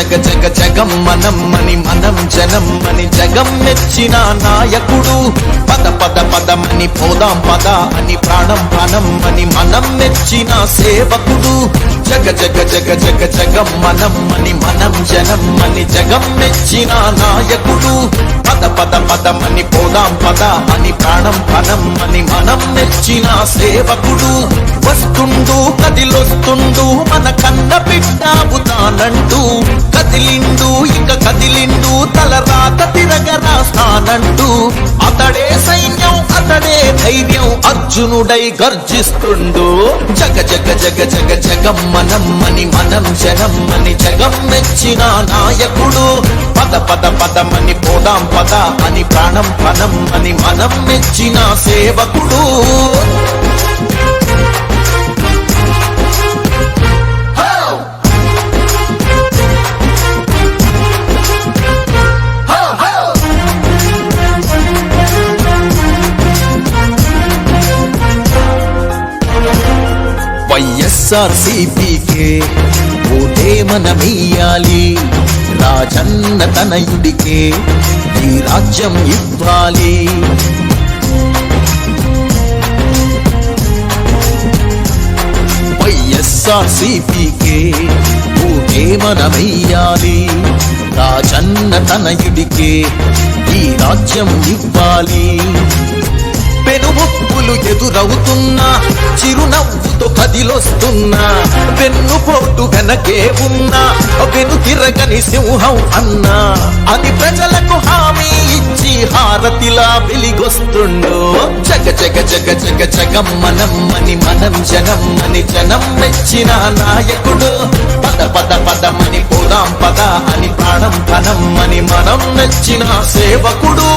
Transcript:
జగ జగ జగమ్మనమ్మని మనం జనమ్మని జగం మెచ్చిన నాయకుడు పద పద పదమని పోదాం పద అని ప్రాణం ప్రాణమ్మని మనం మెచ్చిన సేవకుడు జగ జగ జగ జగ జగమ్మనమ్మని మనం జనమ్మని జగం మెచ్చిన నాయకుడు పద పద పదమని పోదాం పద అని ప్రాణం ప్రాణమ్మని మనం మెచ్చిన సేవకుడు వస్తుండు కదిలొస్తుండు మన కన్న బిడ్డావు తానంటూ కదిలిండు ఇక కదిలిండు తల రాత తిరగరాస్తానంటూ అతడే సైన్యం అతడే ధైర్యం అర్జునుడై గర్జిస్తుండు జగ జగ జగ జగ జగమ్మనమ్మని మనం జనమ్మని జగం మెచ్చిన నాయకుడు పద పద పదమని పోదాం పద అని ప్రాణం పనం అని మనం మెచ్చిన సేవకుడు వైఎస్ఆర్సీపీకే ఓటే మనమియ్యాలి రాజన్న తనయుడికే ఈ రాజ్యం ఇవ్వాలి వైఎస్ఆర్సీపీకే ఓటే మనమియ్యాలి రాజన్న తనయుడికే ఈ రాజ్యం ఇవ్వాలి పెనుముప్పులు ఎదురవుతున్నా చిరునవ్వుతో కదిలొస్తున్నా వెన్నుపోటు వెనకే ఉన్నా వెను తిరగని సింహం అన్నా అని ప్రజలకు హామీ ఇచ్చి హారతిలా వెలిగొస్తుండో జగ జగ జగ జగ జగమ్మనమ్మని మనం జనమ్మని జనం మెచ్చిన నాయకుడు పద పద పదమని పోదాం పద అని ప్రాణం పనమ్మని మనం మెచ్చిన సేవకుడు